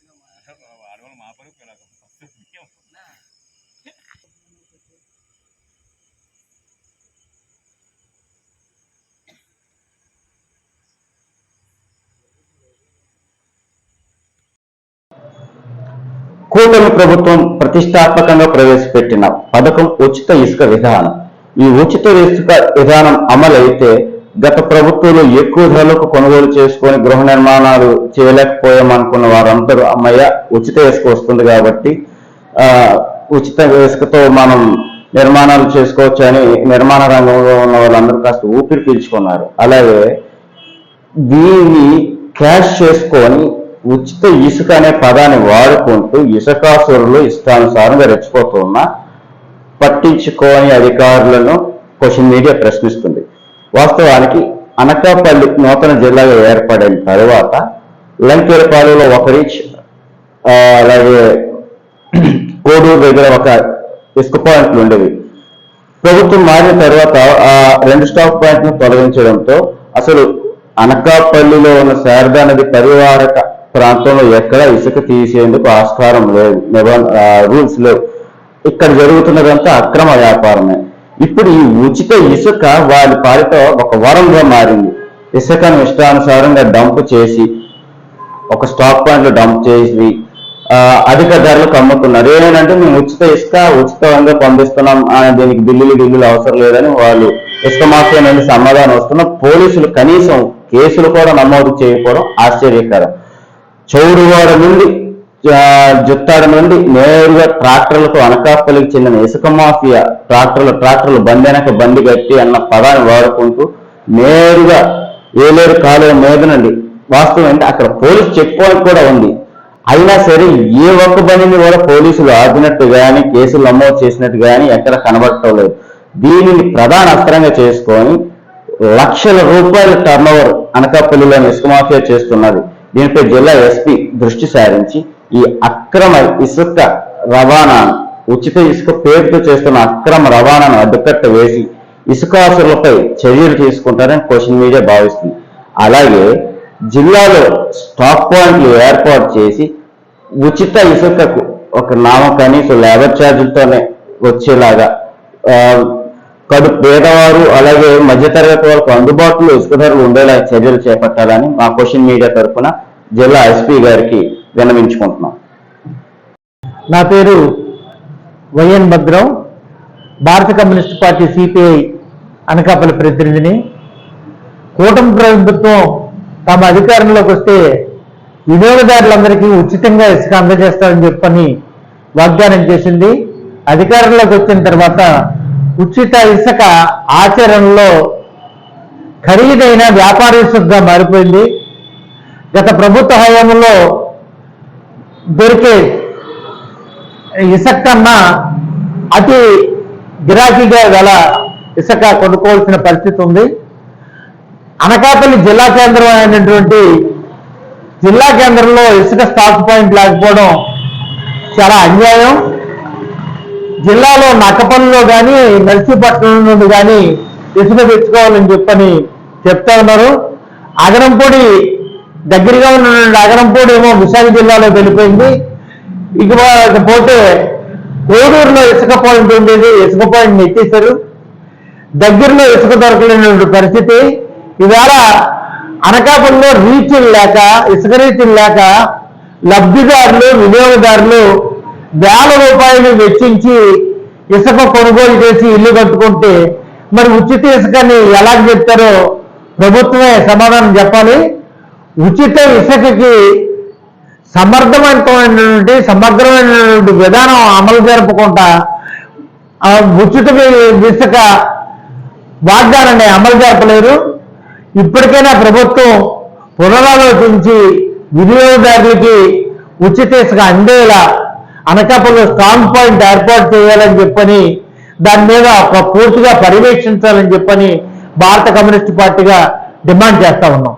ఆడవాళ్ళు మా పరుగు కూటమి ప్రభుత్వం ప్రతిష్టాత్మకంగా ప్రవేశపెట్టిన పథకం ఉచిత ఇసుక విధానం. ఈ ఉచిత ఇసుక విధానం అమలైతే గత ప్రభుత్వాలు ఎక్కువ ధరలకు కొనుగోలు చేసుకొని గృహ నిర్మాణాలు చేయలేకపోయామనుకున్న వారందరూ అమ్మయ్య ఉచిత ఇసుక వస్తుంది కాబట్టి ఉచిత ఇసుకతో మనం నిర్మాణాలు చేసుకోవచ్చు అని నిర్మాణ రంగంలో ఉన్న వాళ్ళందరూ కాస్త ఊపిరి పీల్చుకున్నారు. అలాగే దీన్ని క్యాష్ చేసుకొని ఉచిత ఇసుక అనే పదాన్ని వాడుకుంటూ ఇసుకాసురులు ఇష్టానుసారంగా రెచ్చిపోతున్నా పట్టించుకోని అధికారులను సోషల్ మీడియా ప్రశ్నిస్తుంది. వాస్తవానికి అనకాపల్లి నూతన జిల్లాగా ఏర్పడిన తర్వాత లంకేరపాలెంలో ఒక రీచ్, అలాగే కోడూరు దగ్గర ఒక ఇసుక పాయింట్లు ఉండేవి. ప్రభుత్వం మారిన తర్వాత ఆ 2 స్టాప్ పాయింట్ను తొలగించడంతో అసలు అనకాపల్లిలో ఉన్న శారదా నది పరివారక ప్రాంతంలో ఎక్కడ ఇసుక తీసేందుకు ఆస్కారం లేదు, రూల్స్ లేవు. ఇక్కడ జరుగుతున్నదంతా అక్రమ వ్యాపారమే. ఇప్పుడు ఈ ఉచిత ఇసుక వారి పాలితో ఒక వరంగా మారింది. ఇసుకను ఇష్టానుసారంగా డంప్ చేసి ఒక స్టాక్ పాయింట్లో డంప్ చేసి అధిక ధరలకు అమ్ముతున్నారు. ఏమేంటంటే మేము ఉచిత ఇసుక ఉచితంగా పంపిస్తున్నాం, దీనికి బిల్లులు అవసరం లేదని వాళ్ళు ఇసుక మాఫియా నుండి సమాధానం వస్తున్న పోలీసులు కనీసం కేసులు కూడా నమోదు చేయకపోవడం ఆశ్చర్యకరం. చౌడువాడ నుండి జుత్తాడ నుండి నేరుగా ట్రాక్టర్లతో అనకాపల్లికి చెందిన ఇసుక మాఫియా ట్రాక్టర్లు బందెనక బండి గట్టి అన్న పదాన్ని వాడుకుంటూ నేరుగా ఏలేరు కాలువ మీద నుండి, వాస్తవం అంటే అక్కడ పోలీస్ చెక్ పాయింట్ కూడా ఉంది, అయినా సరే ఏ ఒక్క బండిని కూడా పోలీసులు ఆపినట్టు కానీ కేసులు నమోదు చేసినట్టు కానీ ఎక్కడ కనబడటం లేదు. దీనిని ప్రధాన అస్త్రంగా చేసుకొని లక్షల రూపాయల టర్నోవర్ అనకాపల్లిలోని ఇసుక మాఫియా చేస్తున్నది. దీనిపై జిల్లా ఎస్పీ దృష్టి సారించి ఈ అక్రమ ఇసుక రవాణాను, ఉచిత ఇసుక పేరుతో చేస్తున్న అక్రమ రవాణాను అడ్డుకట్ట వేసి ఇసుకాసులపై చర్యలు తీసుకుంటారని సోషల్ మీడియా భావిస్తుంది. అలాగే జిల్లాలో స్టాక్ పాయింట్లు ఏర్పాటు చేసి ఉచిత ఇసుకకు ఒక కనీసం లేబర్ ఛార్జీలతోనే వచ్చేలాగా కడు పేదవారు అలాగే మధ్యతరగతి వాళ్ళకు అందుబాటులో ఇసుక ధరలు ఉండేలా చర్యలు చేపట్టాలని మా సోషల్ మీడియా తరఫున జిల్లా ఎస్పీ గారికి విన్నవించుకుంటున్నాం. నా పేరు వైఎన్ భద్రం, భారత కమ్యూనిస్ట్ పార్టీ సిపిఐ అనకాపల్లి ప్రతినిధిని. కూటమి ప్రభుత్వం తమ అధికారంలోకి వస్తే వినియోగదారులందరికీ ఉచితంగా ఇసుక అందజేస్తారని చెప్పని వాగ్దానం చేసింది. అధికారంలోకి వచ్చిన తర్వాత ఉచిత ఇసుక ఆచరణలో ఖరీదైన వ్యాపార ఇసుకగా మారిపోయింది. గత ప్రభుత్వ హయాంలో దొరికే ఇసుక కన్నా అతి గిరాకీగా గల ఇసుక కొనుక్కోవాల్సిన పరిస్థితి ఉంది. అనకాపల్లి జిల్లా కేంద్రం అయినటువంటి జిల్లా కేంద్రంలో ఇసుక స్టాక్ పాయింట్ లేకపోవడం చాలా అన్యాయం. జిల్లాలో నక్కపల్లిలో కానీ నర్సీపట్నం నుండి కానీ ఇసుక తెచ్చుకోవాలని చెప్పని చెప్తా ఉన్నారు. అగరంపూడి దగ్గరగా ఉన్న అగరంపూడి ఏమో విశాఖ జిల్లాలో వెళ్ళిపోయింది. ఇకపోతే కోడూరులో ఇసుక పాయింట్ ఉండేది, ఇసుక పాయింట్ ఎత్తేశారు. దగ్గరలో ఇసుక దొరకలేని పరిస్థితి. ఇవాళ అనకాపల్లిలో రీచ్లు లేక, ఇసుక రీచ్లు లేక లబ్ధిదారులు వినియోగదారులు వేల రూపాయలు వెచ్చించి ఇసుక కొనుగోలు చేసి ఇల్లు కట్టుకుంటే మరి ఉచిత ఇసుకని ఎలా చెప్తారో ప్రభుత్వమే సమాధానం చెప్పాలి. ఉచిత ఇసుకకి సమగ్రమైనటువంటి విధానం అమలు జరపకుండా ఉచిత ఇసుక వాగ్దానాన్ని అమలు జరపలేరు. ఇప్పటికైనా ప్రభుత్వం పునరాలోచించి వినియోగదారులకి ఉచిత ఇసుక అందేలా అనకాపల్లి స్ట్రాంగ్ పాయింట్ ఏర్పాటు చేయాలని చెప్పని, దాని మీద పూర్తిగా పర్యవేక్షించాలని చెప్పని భారత కమ్యూనిస్ట్ పార్టీగా డిమాండ్ చేస్తా ఉన్నాం.